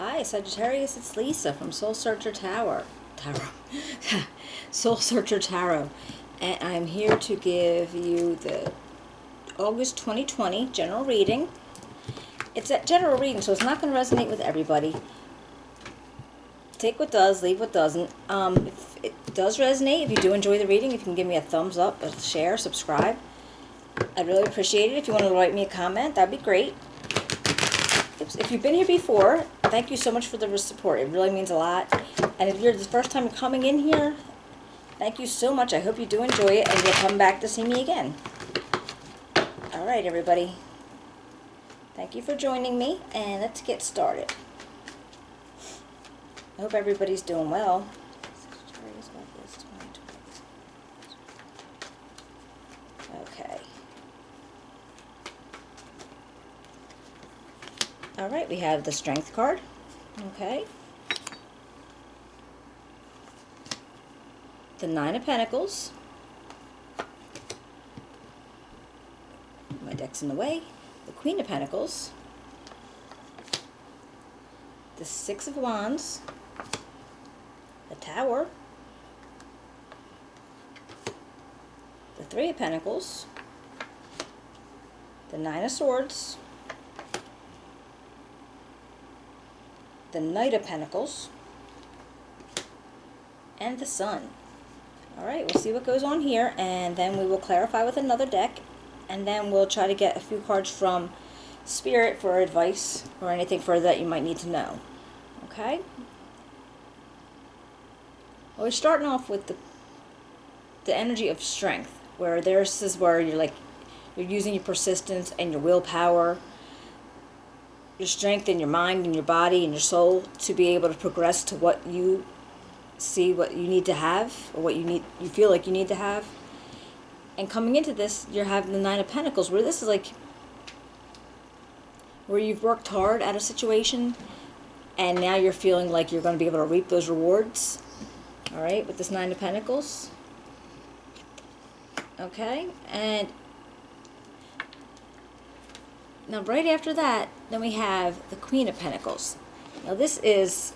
Hi, Sagittarius, it's Lisa from Soul Searcher Soul Searcher Tarot. And I'm here to give you the August 2020 general reading. It's a general reading, so it's not going to resonate with everybody. Take what does, leave what doesn't. If it does resonate, if you do enjoy the reading, if you can give me a thumbs up, a share, subscribe. I'd really appreciate it. If you want to write me a comment, that'd be great. If you've been here before, thank you so much for the support. It really means a lot. And if you're the first time coming in here, thank you so much. I hope you do enjoy it and you'll come back to see me again. All right, everybody. Thank you for joining me, and let's get started. I hope everybody's doing well. Okay. All right, we have the Strength card. Okay. The Nine of Pentacles. My deck's in the way. The Queen of Pentacles. The Six of Wands. The Tower. The Three of Pentacles. The Nine of Swords. The Knight of Pentacles. And the Sun. Alright, we'll see what goes on here, and then we will clarify with another deck, and then we'll try to get a few cards from Spirit for advice or anything further that you might need to know. Okay? Well, we're starting off with the energy of strength, where this is where you're using your persistence and your willpower, your strength in your mind and your body and your soul to be able to progress to what you see, what you need to have, or what you feel like you need to have. And coming into this, you're having the Nine of Pentacles, where this is like where you've worked hard at a situation and now you're feeling like you're going to be able to reap those rewards. All right, with this Nine of Pentacles. Okay, and now right after that, then we have the Queen of Pentacles. Now this is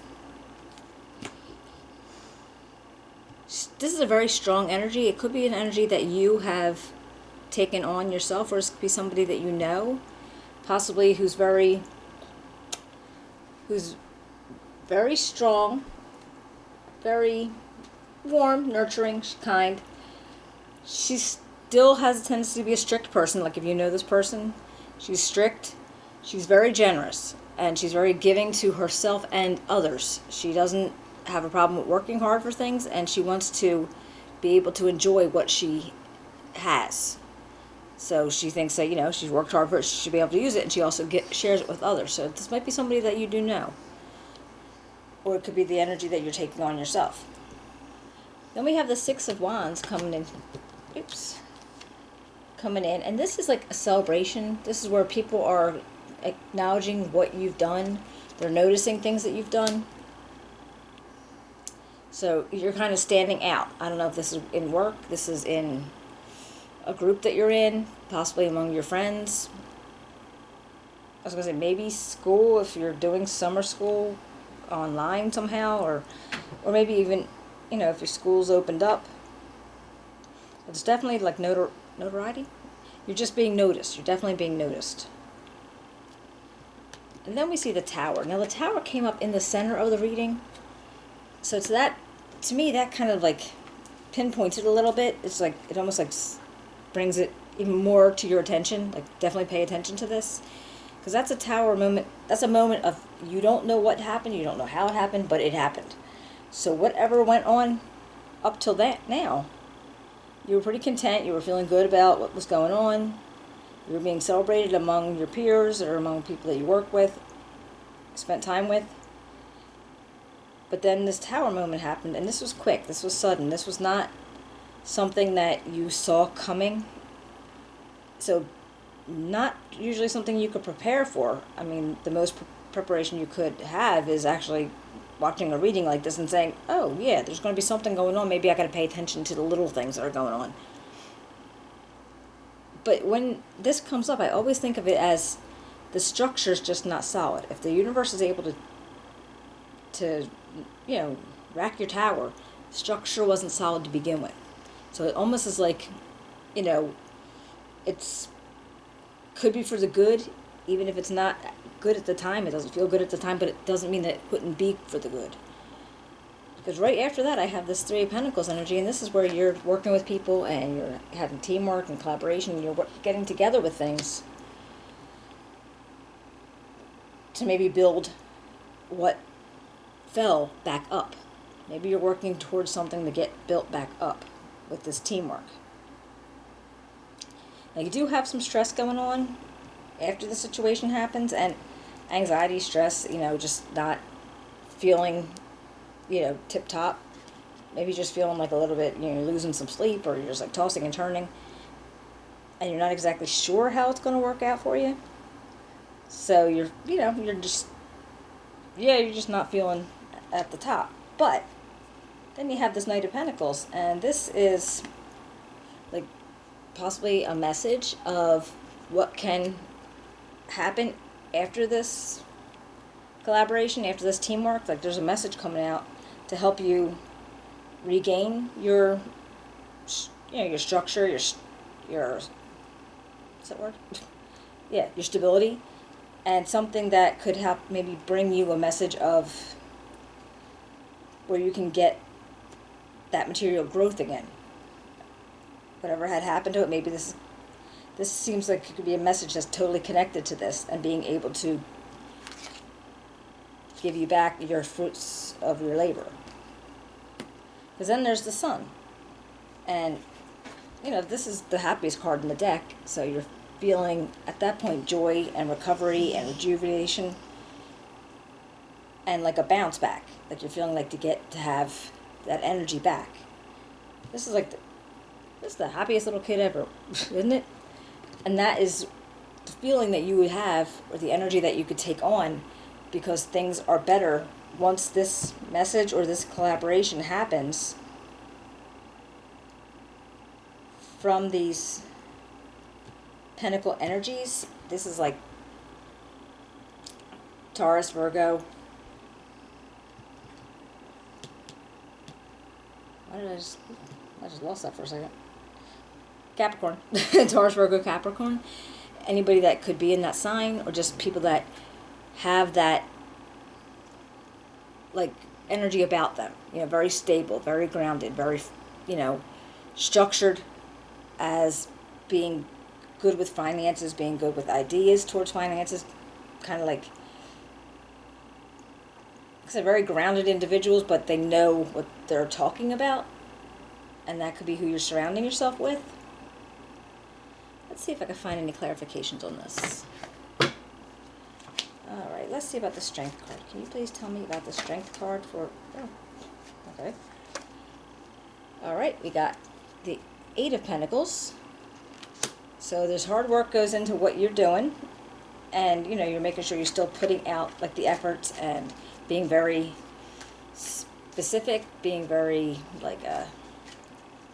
a very strong energy. It could be an energy that you have taken on yourself, or it could be somebody that you know, possibly who's very strong, very warm, nurturing, kind. She still has a tendency to be a strict person. Like if you know this person, she's strict, she's very generous, and she's very giving to herself and others. She doesn't have a problem with working hard for things, and she wants to be able to enjoy what she has. So she thinks that, she's worked hard for it, she should be able to use it, and she also shares it with others. So this might be somebody that you do know. Or it could be the energy that you're taking on yourself. Then we have the Six of Wands coming in. Coming in, and this is like a celebration. This is where people are acknowledging what you've done. They're noticing things that you've done. So you're kind of standing out. I don't know if this is in work, this is in a group that you're in, possibly among your friends. I was going to say maybe school, if you're doing summer school online somehow, or maybe even, if your school's opened up. It's definitely like notoriety. You're just being noticed. You're definitely being noticed. And then we see the Tower. Now the Tower came up in the center of the reading. So to me, that kind of like pinpoints it a little bit. It's like, it almost like brings it even more to your attention. Like definitely pay attention to this. Because that's a Tower moment. That's a moment of, you don't know what happened. You don't know how it happened, but it happened. So whatever went on up till that now, you were pretty content. You were feeling good about what was going on. You were being celebrated among your peers or among people that you work with, spent time with. But then this Tower moment happened, and this was quick. This was sudden. This was not something that you saw coming. So not usually something you could prepare for. I mean, the most preparation you could have is actually watching a reading like this and saying, oh yeah, there's going to be something going on, maybe I got to pay attention to the little things that are going on. But when this comes up, I always think of it as the structure is just not solid. If the universe is able to to, rack your tower, structure wasn't solid to begin with. So it almost is like, it's could be for the good, even if it's not good at the time. It doesn't feel good at the time, but it doesn't mean that it couldn't be for the good. Because right after that, I have this Three of Pentacles energy, and this is where you're working with people, and you're having teamwork and collaboration, and you're getting together with things to maybe build what fell back up. Maybe you're working towards something to get built back up with this teamwork. Now, you do have some stress going on after the situation happens, and anxiety, stress, just not feeling, tip-top. Maybe just feeling like a little bit, you're losing some sleep, or you're just like tossing and turning, and you're not exactly sure how it's going to work out for you. So you're just not feeling at the top. But then you have this Knight of Pentacles, and this is like possibly a message of what can happen after this collaboration, after this teamwork. Like there's a message coming out to help you regain your structure, your what's that word? Yeah, your stability, and something that could help maybe bring you a message of where you can get that material growth again. Whatever had happened to it, maybe this seems like it could be a message that's totally connected to this, and being able to give you back your fruits of your labor. Because then there's the Sun. And, this is the happiest card in the deck, so you're feeling, at that point, joy and recovery and rejuvenation, and like a bounce back. Like you're feeling like to have that energy back. This is the happiest little kid ever, isn't it? And that is the feeling that you would have, or the energy that you could take on, because things are better once this message or this collaboration happens from these Pentacle energies. This is like Taurus, Virgo. I just lost that for a second. Capricorn. Taurus, Virgo, Capricorn. Anybody that could be in that sign, or just people that have that like energy about them, very stable, very grounded, very, structured, as being good with finances, being good with ideas towards finances, kind of like very grounded individuals, but they know what they're talking about, and that could be who you're surrounding yourself with. Let's see if I can find any clarifications on this. All right, let's see about the Strength card. Can you please tell me about the Strength card for... Oh, okay. All right, we got the Eight of Pentacles. So there's hard work goes into what you're doing, and, you're making sure you're still putting out, like, the efforts, and being very specific, being very, like,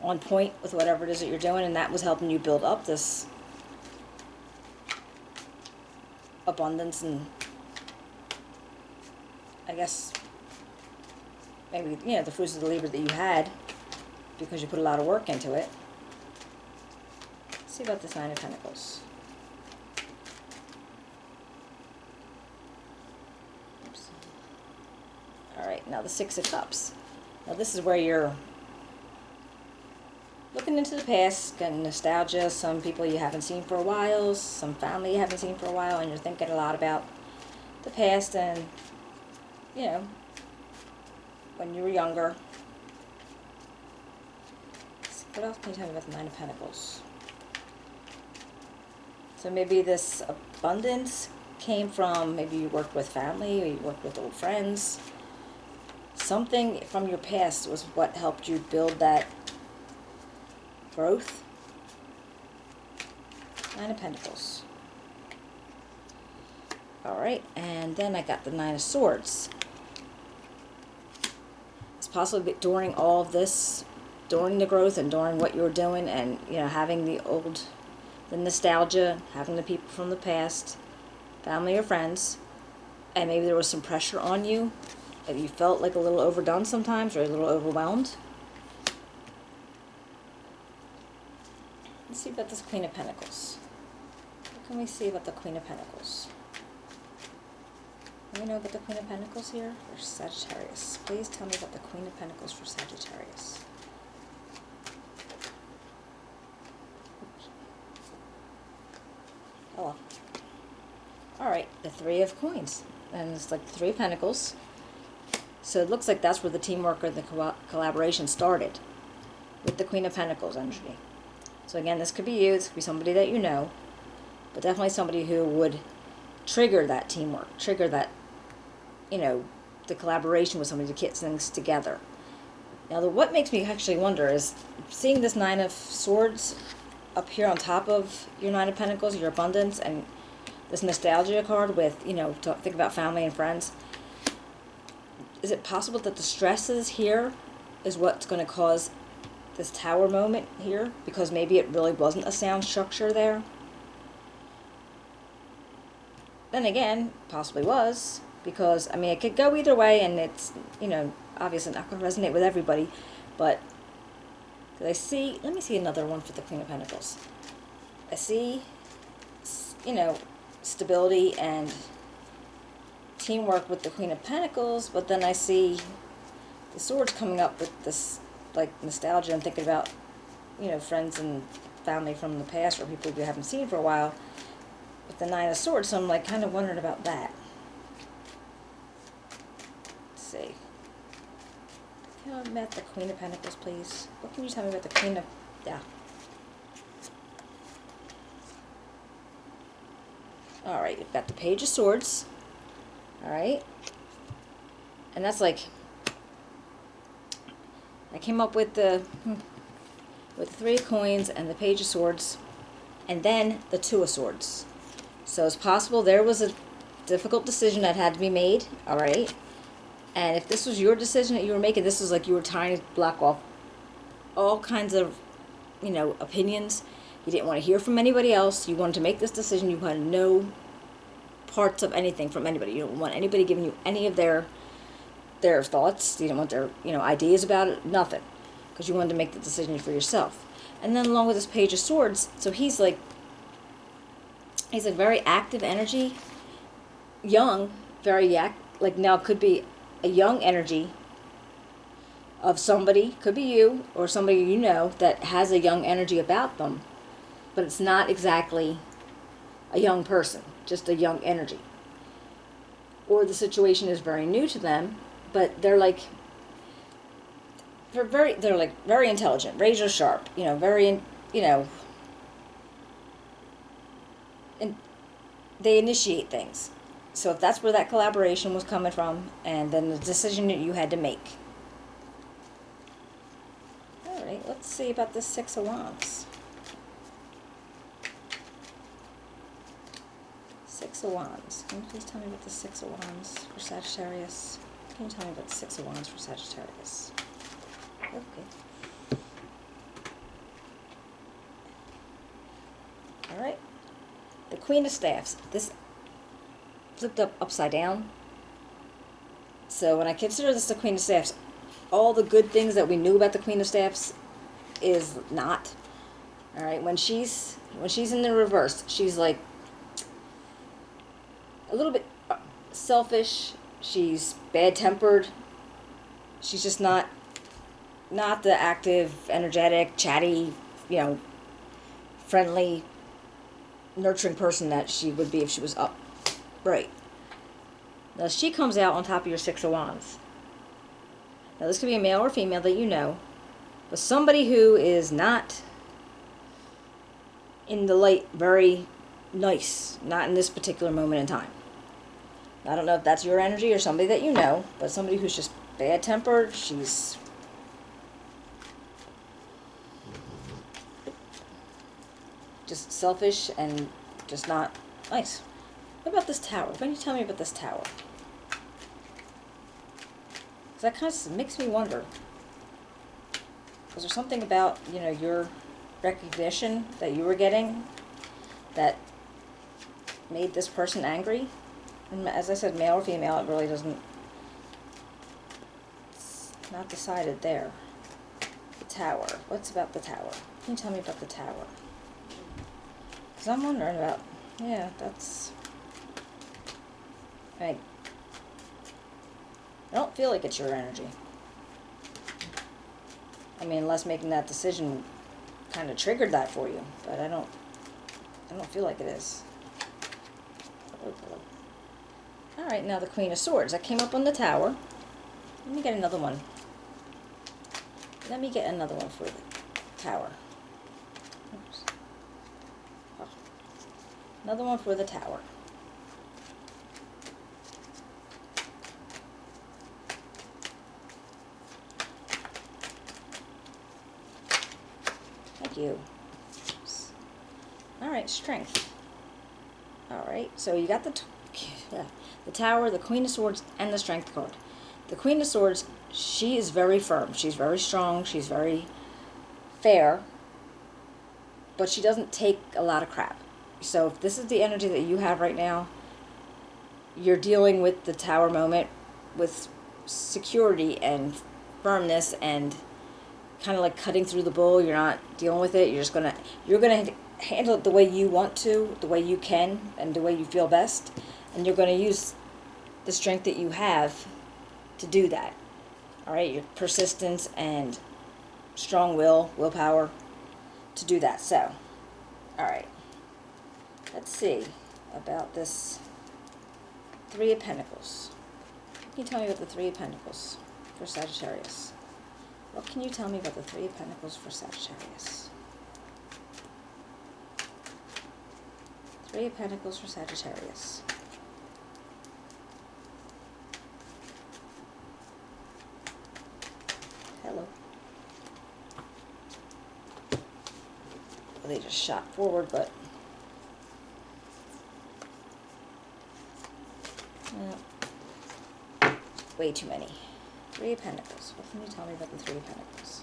on point with whatever it is that you're doing, and that was helping you build up this abundance, and I guess maybe, the fruits of the labor that you had, because you put a lot of work into it. Let's see about this Nine of Pentacles. Oops. All right, now the Six of Cups. Now this is where you're looking into the past, getting nostalgia, some people you haven't seen for a while, some family you haven't seen for a while, and you're thinking a lot about the past and, when you were younger. What else can you tell me about the Nine of Pentacles? So maybe this abundance came from, maybe you worked with family, or you worked with old friends. Something from your past was what helped you build that growth. Nine of Pentacles. Alright, and then I got the Nine of Swords. It's possibly during all of this, during the growth and during what you were doing, and, having the nostalgia, having the people from the past, family or friends, and maybe there was some pressure on you that you felt like a little overdone sometimes, or a little overwhelmed. Let's see about this Queen of Pentacles. What can we see about the Queen of Pentacles? What do we know about the Queen of Pentacles here for Sagittarius? Please tell me about the Queen of Pentacles for Sagittarius. Oh, alright, the Three of Coins. And it's like the Three of Pentacles. So it looks like that's where the teamwork or the collaboration started, with the Queen of Pentacles energy. So again, this could be you, this could be somebody that you know, but definitely somebody who would trigger that teamwork, trigger that, you know, the collaboration with somebody to get things together. Now, what makes me actually wonder is seeing this Nine of Swords up here on top of your Nine of Pentacles, your abundance, and this nostalgia card with, you know, think about family and friends. Is it possible that the stresses here is what's going to cause this Tower moment here? Because maybe it really wasn't a sound structure there. Then again, possibly was. Because, I mean, it could go either way, and it's, you know, obviously not going to resonate with everybody. But, I see, let me see another one for the Queen of Pentacles. I see, you know, stability and teamwork with the Queen of Pentacles, but then I see the Swords coming up with this, like, nostalgia and thinking about, you know, friends and family from the past or people you haven't seen for a while with the Nine of Swords, so I'm, like, kind of wondering about that. Let's see. Can I met the Queen of Pentacles, please? What can you tell me about the Queen of... Yeah. Alright, you've got the Page of Swords. Alright. And that's like... I came up with the Three of Coins and the Page of Swords. And then the Two of Swords. So it's possible there was a difficult decision that had to be made. Alright. And if this was your decision that you were making, this was like you were trying to block off all kinds of, you know, opinions. You didn't want to hear from anybody else. You wanted to make this decision. You had no parts of anything from anybody. You don't want anybody giving you any of their thoughts. You didn't want their, you know, ideas about it. Nothing. Because you wanted to make the decision for yourself. And then along with this Page of Swords, so he's a very active energy, young, very like now it could be a young energy of somebody, could be you or somebody you know that has a young energy about them, but it's not exactly a young person, just a young energy. Or the situation is very new to them, but they're very intelligent, razor sharp, you know, very, you know, and they initiate things. So if that's where that collaboration was coming from, and then the decision that you had to make. Alright, let's see about this Six of Wands. Six of Wands. Can you please tell me about the Six of Wands for Sagittarius? Can you tell me about the Six of Wands for Sagittarius? Okay. Alright. The Queen of Staffs. This flipped upside down. So when I consider this the Queen of Staffs, all the good things that we knew about the Queen of Staffs is not. Alright, when she's in the reverse, she's like a little bit selfish, she's bad-tempered, she's just not the active, energetic, chatty, you know, friendly, nurturing person that she would be if she was upright. Now she comes out on top of your Six of Wands. Now this could be a male or female that you know, but somebody who is not in the light, very nice, not in this particular moment in time. I don't know if that's your energy or somebody that you know, but somebody who's just bad-tempered, she's just selfish and just not nice. What about this Tower? Why don't you tell me about this Tower? Because that kind of makes me wonder. Was there something about, you know, your recognition that you were getting that made this person angry? And as I said, male or female, it really doesn't not decided there. The Tower. What's about the Tower? Can you tell me about the Tower? Because I'm wondering about, yeah, that's, I don't feel like it's your energy. I mean, unless making that decision kind of triggered that for you, but I don't feel like it is. All right, now the Queen of Swords. That came up on the Tower. Let me get another one. Let me get another one for the Tower. Oops. Oh. Another one for the Tower. Thank you. Oops. All right, Strength. All right, so you got the Tower, the Queen of Swords, and the Strength card. The Queen of Swords, she is very firm. She's very strong. She's very fair. But she doesn't take a lot of crap. So if this is the energy that you have right now, you're dealing with the Tower moment with security and firmness and kind of like cutting through the bull. You're not dealing with it. You're going to handle it the way you want to, the way you can, and the way you feel best. And you're going to use the strength that you have to do that. All right, your persistence and strong willpower to do that. So, all right, let's see about this Three of Pentacles. What can you tell me about the Three of Pentacles for Sagittarius? What can you tell me about the Three of Pentacles for Sagittarius? Three of Pentacles for Sagittarius. Hello. Well, they just shot forward, but way too many. Three of Pentacles. What can you tell me about the Three of Pentacles?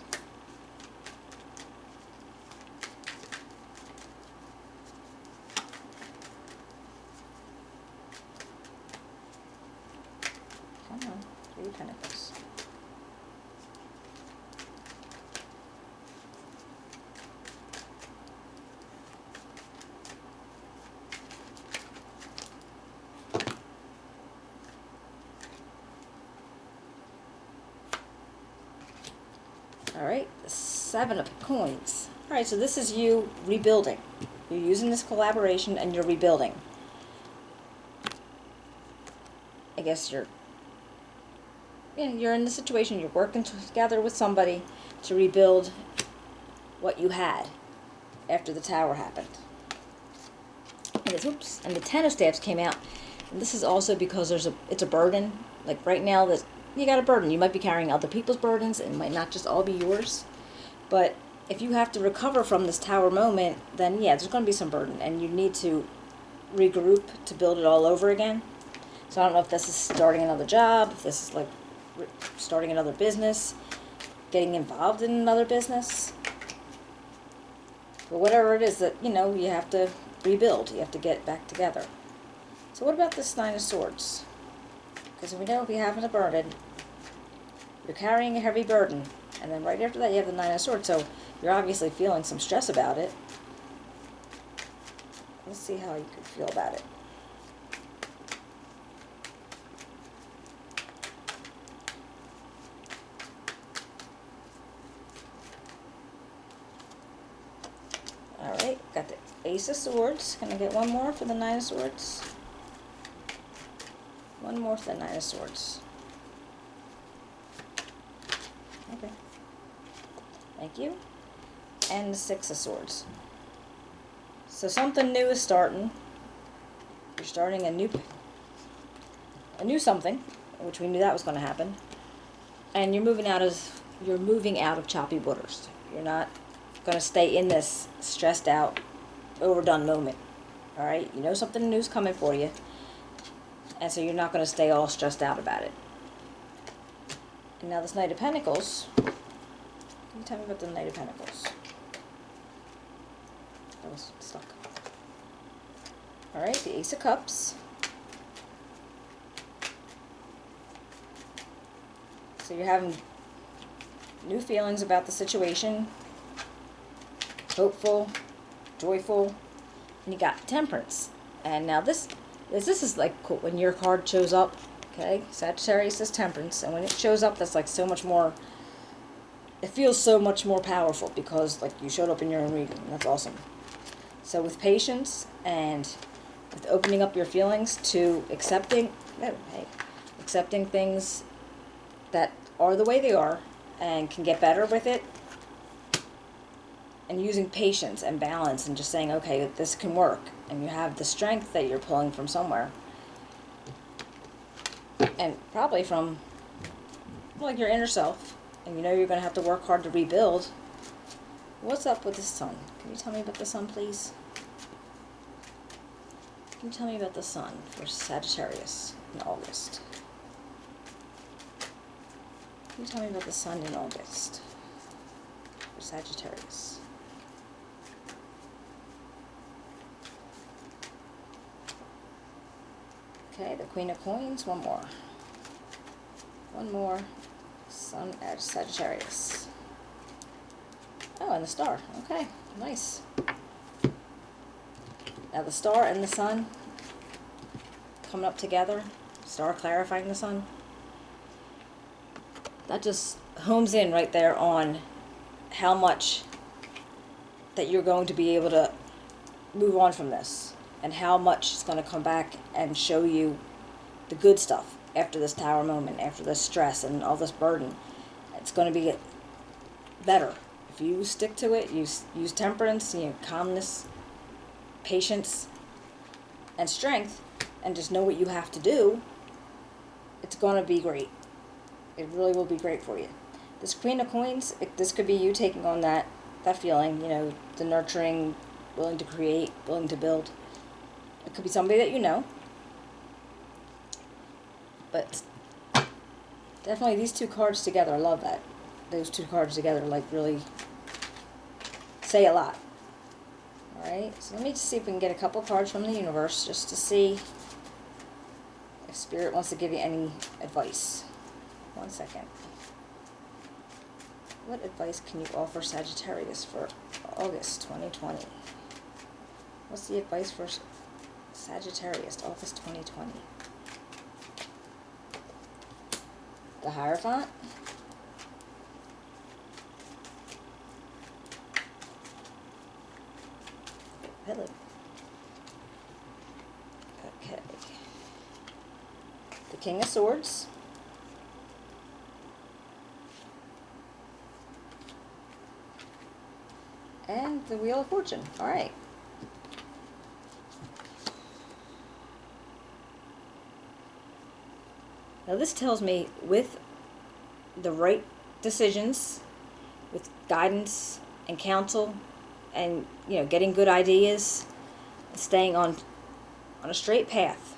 Come on, Three of Pentacles. All right, the Seven of Coins. All right, so this is you rebuilding. You're using this collaboration and you're rebuilding. I guess you're in the situation. You're working together with somebody to rebuild what you had after the Tower happened. And the Ten of Staves came out. And this is also because it's a burden. Like right now, you got a burden. You might be carrying other people's burdens. It might not just all be yours. But if you have to recover from this Tower moment, then yeah, there's going to be some burden. And you need to regroup to build it all over again. So I don't know if this is starting another job, if this is like starting another business, getting involved in another business. But whatever it is that, you have to rebuild. You have to get back together. So what about this Nine of Swords? Because we know if you're having a burden, you're carrying a heavy burden. And then right after that you have the Nine of Swords. So you're obviously feeling some stress about it. Let's see how you could feel about it. Alright, got the Ace of Swords. Can I get one more for the Nine of Swords? One more for the Nine of Swords. Okay. Thank you. And the Six of Swords. So something new is starting. You're starting a new something, which we knew that was going to happen. And you're moving out of choppy waters. You're not going to stay in this stressed out, overdone moment. All right? You know something new's coming for you. And so you're not going to stay all stressed out about it. And now this Knight of Pentacles. Can you tell me about the Knight of Pentacles? I was stuck. Alright, the Ace of Cups. So you're having new feelings about the situation, hopeful, joyful, and you got Temperance. And now this is like cool. When your card shows up, okay, Sagittarius is Temperance, and when it shows up, that's like so much more, it feels so much more powerful because like you showed up in your own reading. That's awesome. So with patience and with opening up your feelings to accepting things that are the way they are and can get better with it, and using patience and balance and just saying, okay, this can work, and you have the strength that you're pulling from somewhere, and probably from like your inner self, and you know you're going to have to work hard to rebuild. What's up with the sun? Can you tell me about the sun, please? Can you tell me about the sun for Sagittarius in August? Can you tell me about the sun in August for Sagittarius? Okay, the Queen of Coins, one more. One more. Sun at Sagittarius. Oh, and the star. Okay, nice. Now the star and the sun coming up together. Star clarifying the sun. That just homes in right there on how much that you're going to be able to move on from this, and how much it's going to come back and show you the good stuff after this Tower moment, after this stress and all this burden. It's going to be better if you stick to it. Use temperance, calmness, patience, and strength, and just know what you have to do. It's going to be great. It really will be great for you. This Queen of Coins, this could be you taking on that feeling, the nurturing, willing to create, willing to build. It could be somebody that you know. But definitely these two cards together, I love that. Those two cards together like really say a lot. Alright, so let me just see if we can get a couple cards from the universe just to see if Spirit wants to give you any advice. 1 second. What advice can you offer Sagittarius for August 2020? What's the advice for Sagittarius, August 2020? The Hierophant. Hello. Okay. The King of Swords. And the Wheel of Fortune. All right. Now this tells me with the right decisions, with guidance and counsel, and getting good ideas, staying on a straight path,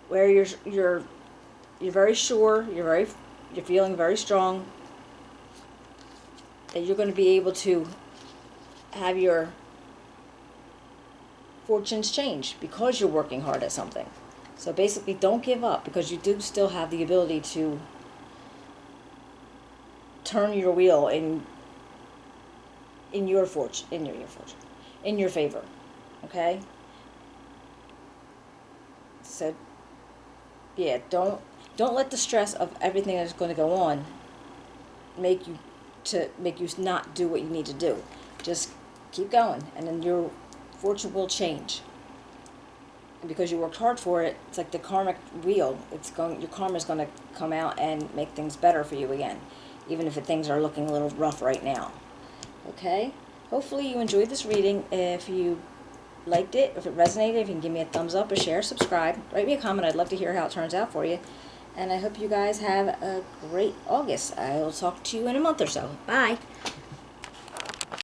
where you're very sure, you're feeling very strong that you're going to be able to have your fortunes change because you're working hard at something. So basically, don't give up, because you do still have the ability to turn your wheel in your fortune, in your favor. Okay? So yeah, don't let the stress of everything that's going to go on make you not do what you need to do. Just keep going, and then your fortune will change. And because you worked hard for it, it's like the karmic wheel. Your karma is going to come out and make things better for you again, even if things are looking a little rough right now. Okay? Hopefully you enjoyed this reading. If you liked it, if it resonated, if you can give me a thumbs up, a share, subscribe, write me a comment. I'd love to hear how it turns out for you. And I hope you guys have a great August. I will talk to you in a month or so. Bye.